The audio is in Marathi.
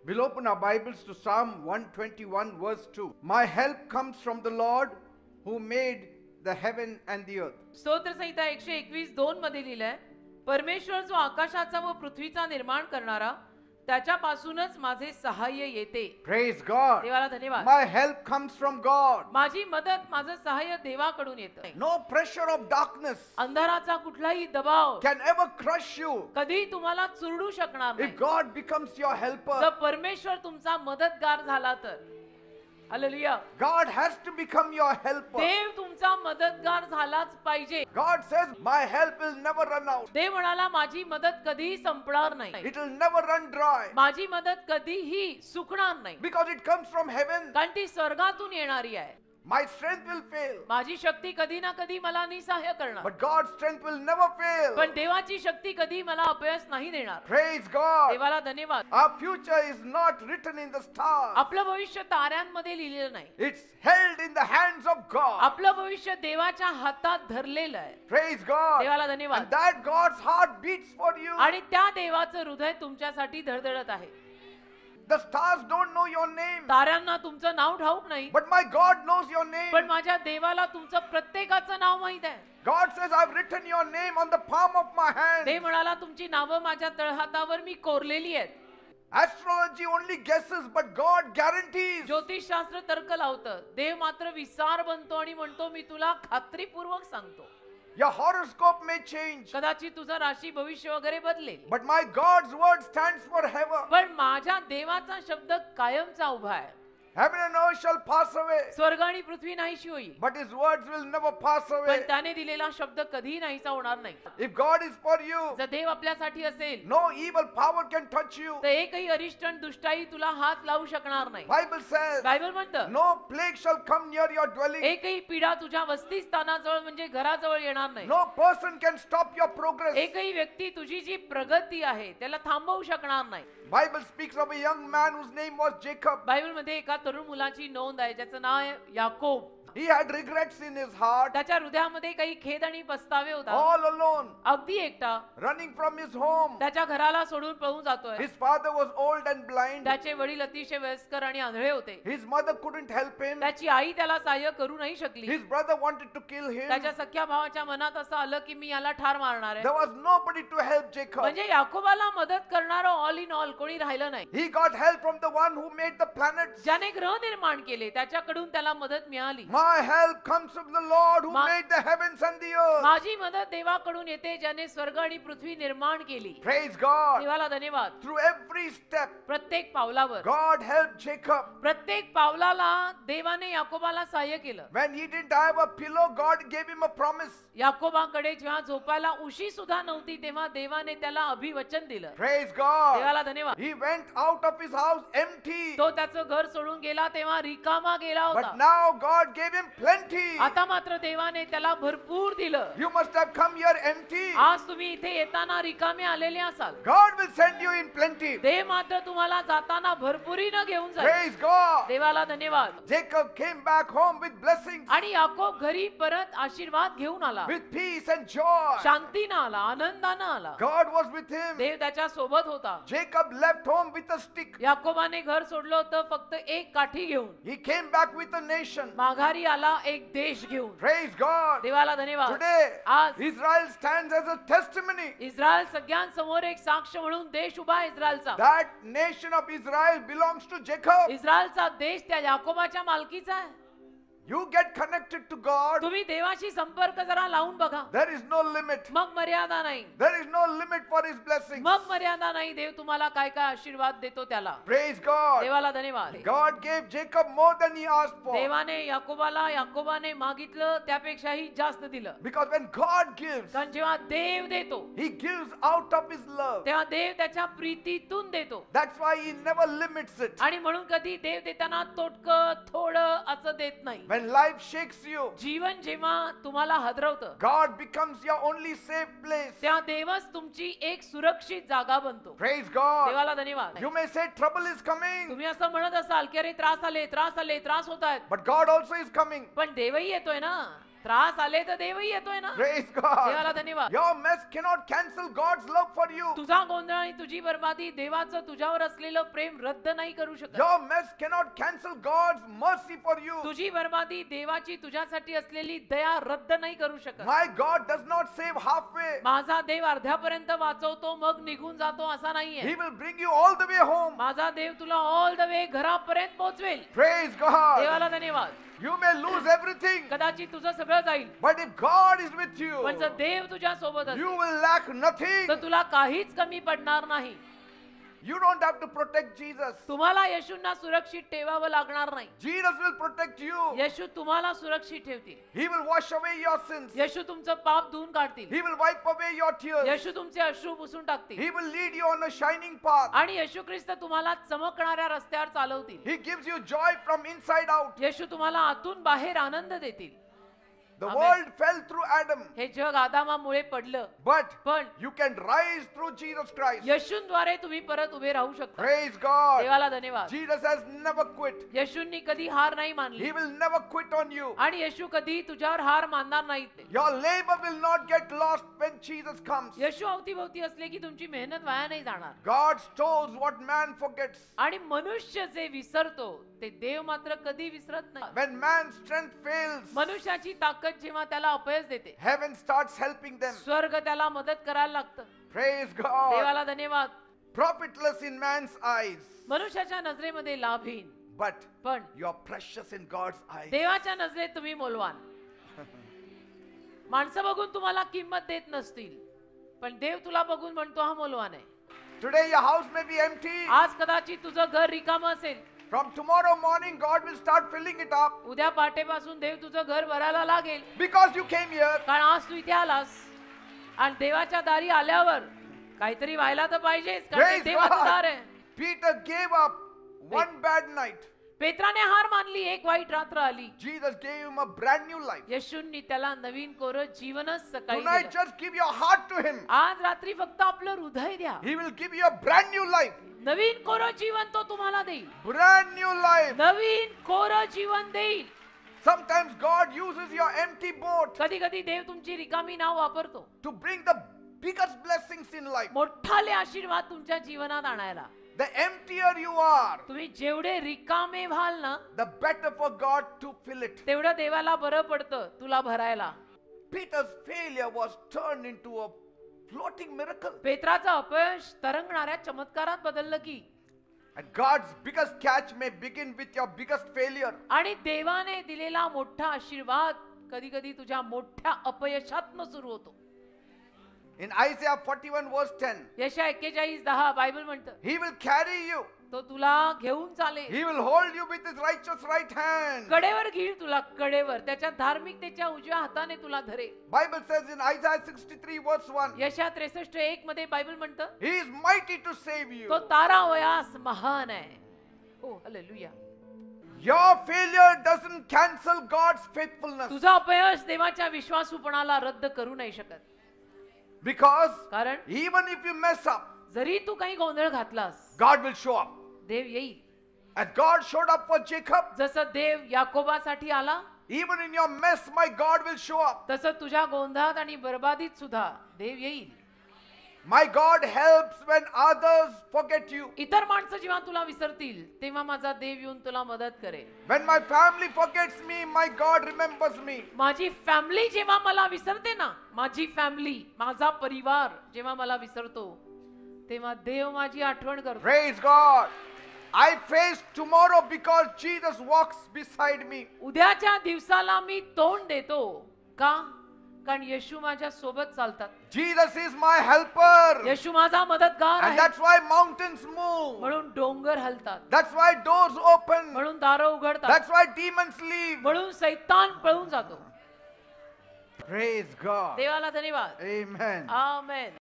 We'll open our Bibles to Psalm 121 verse 2. My help comes from the Lord who made the heaven and the earth. स्तोत्र संहिता 121:2 मध्ये लिहिलंय, परमेश्वर जो आकाशाचा व पृथ्वीचा निर्माण करणारा, त्याच्यापासूनच माझे सहाय्य येते. Praise God. देवाला धन्यवाद. My help comes from God. माझी मदत, माझं सहाय्य देवाकडून येतं. No pressure of darkness अंधाराचा कुठलाही दबाव can ever crush you कधी तुम्हाला चुरडू शकणार if नाही. God becomes your helper. जर परमेश्वर तुमचा मदतगार झाला तर. Hallelujah. God has to become your helper. देव तुमचा मदतगार झालाच पाहिजे. God says, my help will never run out. देव म्हणाला, माझी मदत कधीही संपणार नाही. It will never run dry. माझी मदत कधीही सुकणार नाही. Because it comes from heaven. कारण ती स्वर्गातून येणारी आहे. My strength will fail. माझी शक्ती कधी ना कधी मला निसहाय्य करणार. But God's strength will never fail. पण देवाची शक्ती कधी मला अपयश नाही देणार. Praise God. देवाला धन्यवाद. Our future is not written in the stars. आपलं भविष्य ताऱ्यांमध्ये लिहिलेलं नाही. It's held in the hands of God. आपलं भविष्य देवाच्या हातात धरलेलं आहे. Praise God. देवाला धन्यवाद. And that God's heart beats for you. आणि त्या देवाचं हृदय तुमच्यासाठी धडधडत आहे. The stars don't know your name. ताऱ्यांना तुमचं नाव ठाऊक नाही. But my God knows your name. पण माझ्या देवाला तुमचं प्रत्येकाचं नाव माहित आहे. God says, I've written your name on the palm of my hand. देव म्हणाला, तुमची नावं माझ्या तळहातावर मी कोरलेली आहेत. Astrology only guesses, but God guarantees. ज्योतिषशास्त्र तर्क लावतं, देव मात्र विसार बनतो आणि म्हणतो, मी तुला खात्रीपूर्वक सांगतो. Your horoscope may change, कदाचित तुझं राशी भविष्य वगैरे बदलेल, but my God's word stands forever. पण माझ्या देवाचा शब्द कायमचा उभा आहे. Heaven and earth shall pass away, स्वर्ग आणि पृथ्वी नाहीशी होईल, but his words will never pass पण away. त्याने दिलेला शब्द कधीही नाहीसा होणार नाही. If God is for you, जर देव आपल्यासाठी असेल no evil power can touch you. तर एकही अरिष्ट आणि दुष्टाई तुला हात लावू शकणार नाही. Bible says, बायबल म्हणतं, no plague shall come near your dwelling. एकही पीडा तुझ्या वसतिस्थानाजवळ म्हणजे घराजवळ येणार नाही. No person can stop your progress. एकही व्यक्ती तुझी जी प्रगती आहे त्याला थांबवू शकणार नाही. Bible speaks of a young man whose name was Jacob. Bible मध्ये एका तरुण मुलाची नोंद आहे, ज्याचं नाव आहे Yakob. He had regrets in his heart, त्याच्या हृदयामध्ये काही खेद आणि पस्तावे होता. all alone, अगदी एकटा running from his home. त्याच्या घराला सोडून पळून जातोय. His father was old and blind. त्याचे वडील अतिशय वयस्कर आणि आंधळे होते. His mother couldn't help him. त्याची आई त्याला सहाय्य करू नाही शकली. His brother wanted to kill him. त्याच्या सख्या भावाच्या मनात असं आलं की मी याला ठार मारणार There आहे. was nobody to help Jacob. म्हणजे याकोबाला मदत करणारं ऑल इन ऑल कोणी राहिलं नाही. He got help from the one who made the planets. ज्याने ग्रह निर्माण केले त्याच्याकडून त्याला मदत मिळाली. My help comes from the Lord who Ma- made the heavens and the earth. माझी मदत देवाकडून येते, ज्याने स्वर्ग आणि पृथ्वी निर्माण केली. Praise God. देवाला धन्यवाद. Through every step, प्रत्येक पावलावर, God helped Jacob. प्रत्येक पावलाला देवाने याकोबाला सहाय्य केलं. When he didn't have a pillow, God gave him a promise. याकोबाकडे जेव्हा झोपायला उशी सुद्धा नव्हती तेव्हा देवाने त्याला अभिवचन दिलं. Praise God. देवाला धन्यवाद. He went out of his house empty. तो त्याचं घर सोडून गेला तेव्हा रिकामा गेला But होता. now God gave him plenty. आता मात्र देवाने त्याला भरपूर दिलं. You must have come here empty. आज तुम्ही इथे येताना रिकामे आलेले असाल. God will send you in plenty. देव मात्र तुम्हाला जाताना भरपुरीनं घेऊन जाईल. Praise God. देवाला धन्यवाद. Jacob came back home with blessings, आणि याकोब घरी परत आशीर्वाद घेऊन आला. with peace and joy. शांतीनं आला, आनंदानं आला. God was with him. देव त्याच्या सोबत होता. Jacob left home with a stick. याकोबाने घर सोडलं होतं फक्त एक काठी घेऊन. He came back with a nation. माघारी आला एक देश घेऊन. Praise God. देवाला धन्यवाद. Today, आज Israel stands as a testimony. Israel सगळ्यांसमोर एक साक्ष म्हणून देश उभा आहे इस्रायलचा. That nation of Israel belongs to Jacob. इस्रायलचा देश त्या याकोबाच्या मालकीचा आहे. You get connected to God. तुम्ही देवाशी संपर्क जरा लावून बघा. There is no limit. मग मर्यादा नाही. There is no limit for his blessings. मग मर्यादा नाही. देव तुम्हाला काय काय आशीर्वाद देतो त्याला. Praise God. देवाला धन्यवाद. God gave Jacob more than he asked for. देवाने याकोबाने मागितलं त्यापेक्षाही जास्त दिलं. Because when God gives, कारण जेव्हा देव देतो he gives out of his love. तेव्हा देव त्याच्या प्रीतीतून देतो. That's why he never limits it. आणि म्हणून कधी देव देताना तोटकं थोडं असं देत नाही. When life shakes you, जीवन जेव्हा तुम्हाला हादरवतं God becomes your only safe place. तेव्हा देवच तुमची एक सुरक्षित जागा बनतो. Praise God. देवाला धन्यवाद. You may say trouble is coming, तुम्ही असं म्हणत असाल की अरे त्रास आले त्रास होत आहेत, but God also is coming. पण देवही येतोय ना. त्रास आले तर देवही येतोय ना. Praise देवाला God. धन्यवाद. Your mess cannot cancel God's love for you. तुझा गोंधळ आणि तुझी बरबादी देवाचं तुझ्यावर असलेलं प्रेम रद्द नाही करू शकत. Your mess cannot cancel God's mercy for you. तुझी बरबादी देवाची तुझ्यासाठी असलेली दया रद्द नाही करू शकत. My God does not save halfway. माझा देव अर्ध्यापर्यंत वाचवतो मग निघून जातो असा नाहीये. He will bring you all the way home. माझा देव तुला ऑल द वे घरापर्यंत पोहोचवेल. Praise God. देवाला धन्यवाद. You may lose everything, कदाचित तुझं सगळं जाईल but if God is with पण जर you, देव तुझ्या सोबत you असेल will lack nothing. तर तुला काहीच कमी पडणार नाही. You don't have to protect Jesus. तुम्हाला येशूंना सुरक्षित ठेवावं लागणार नाही. Jesus will protect you. येशू तुम्हाला सुरक्षित ठेवतील. He will wash away your sins. येशू तुमचं पाप धुवून काढतील. He will wipe away your tears. येशू तुमचे अश्रू पुसून टाकतील. He will lead you on a shining path. आणि येशू ख्रिस्त तुम्हाला चमकणाऱ्या रस्त्यावर चालवतील. He gives you joy from inside out. येशू तुम्हाला आतून बाहेर आनंद देतील. The Amen. world fell through Adam, हे जग आदामामुळे पडलं but पण you can rise through Jesus Christ. येशूंद्वारे तुम्ही परत उभे राहू शकता. Praise God. देवाला धन्यवाद. Jesus has never quit. येशूंनी कधी हार नाही मानली He will never quit on you. आणि येशू कधी तुझ्यावर हार मानणार नाहीत. Your labor will not get lost when Jesus comes. येशू अवतीभोवती असले की तुमची मेहनत वाया नाही जाणार. God stores what man forgets. आणि मनुष्य जे विसरतो ते देव मात्र कधी विसरत नाही. When man's strength fails, मनुष्याची ताकद जेव्हा त्याला अपयश देते heaven starts helping them. स्वर्ग त्याला मदत करायला लागतं. Praise God. देवाला धन्यवाद. Profitless in man's eyes, मनुष्याच्या नजरेमध्ये लाभहीन but पण you are precious in God's eyes. देवाच्या नजरेत तुम्ही मौल्यवान. माणसं बघून तुम्हाला किंमत देत नसतील पण देव तुला बघून म्हणतो हा मौल्यवान आहे. Today your house may be empty. आज कदाचित तुझं घर रिकामं असेल. From tomorrow morning, God will start filling it up उद्या पहाटेपासून देव तुझं घर भरायला लागेल because you came here. कारण आज तू इथे आलास आणि देवाच्या दारी आल्यावर काहीतरी व्हायला तर पाहिजेच कारण ते Praise देवाचं दार God. आहे. Peter gave up one bad night. पेत्राने हार मानली. एक वाईट रात्र आली. Jesus gave him a brand new life. येशूंनी त्याला नवीन कोरं जीवनच सकाळी Tonight, दिलं. just give your heart to him. आज रात्री फक्त आपलं हृदय द्या. He will give you a brand new life. नवीन कोरं जीवन तो तुम्हाला देईल. Brand new life. नवीन कोरं जीवन देईल. Sometimes God uses your empty boat कधी कधी देव तुमची रिकामी नाव वापरतो to bring the biggest blessings in life. मोठाले आशीर्वाद तुमच्या जीवनात आणायला. The emptier you are, तुम्ही जेवढे रिकामे व्हाल ना the better for God to fill it. तेवढं देवाला बरं पडतं तुला भरायला. Peter's failure was turned into a floating miracle. पेत्राचं अपयश तरंगणाऱ्या चमत्कारात बदललं की And God's biggest catch may begin with your biggest failure. आणि देवाने दिलेला मोठा आशीर्वाद कधी कधी तुझ्या मोठ्या अपयशातनं सुरू होतो. In Isaiah 41 verse 10, यशा 41:10 बायबल म्हणतं He will carry you. तो तुला घेऊन चालेल. He will hold you with His righteous right hand. कडेवर घेईल तुला कडेवर त्याच्या धार्मिकतेच्या उजव्या हाताने तुला धरेल. Bible says in Isaiah 63 verse 1, यशा 63:1 मध्ये बायबल म्हणतं He is mighty to save you. तो तारावयास महान आहे. हो hallelujah. Your failure doesn't cancel God's faithfulness. तुझा अपयश देवाच्या विश्वासूपणाला रद्द करू नाही शकत. Because कारण even if you mess up, जरी तू काही गोंधळ घातलास God will show up. देव येईल. As God showed up for Jacob, जसं देव याकोबासाठी आला even in your mess, my God will show up. तसं तुझ्या गोंधळात आणि बरबादीत सुद्धा देव येईल. My God helps when others forget you. इतर माणसं जेव्हा तुला विसरतील तेव्हा माझा देव येऊन तुला मदत करेल. When my family forgets me, my God remembers me. माझी फॅमिली जेव्हा मला विसरते ना माझी फॅमिली माझा परिवार जेव्हा मला विसरतो तेव्हा देव माझी आठवण करतो. Praise God. I face tomorrow because Jesus walks beside me. उद्याच्या दिवसाला मी तोंड देतो का कारण येशू माझ्या सोबत चालतात. Jesus is my helper. येशू माझा मदतगार And आहे. that's why mountains move. म्हणून डोंगर हलतात. That's why doors open. म्हणून दारं उघडतात. That's why demons leave. म्हणून सैतान पळून जातो. Praise God. देवाला धन्यवाद. Amen. आमेन.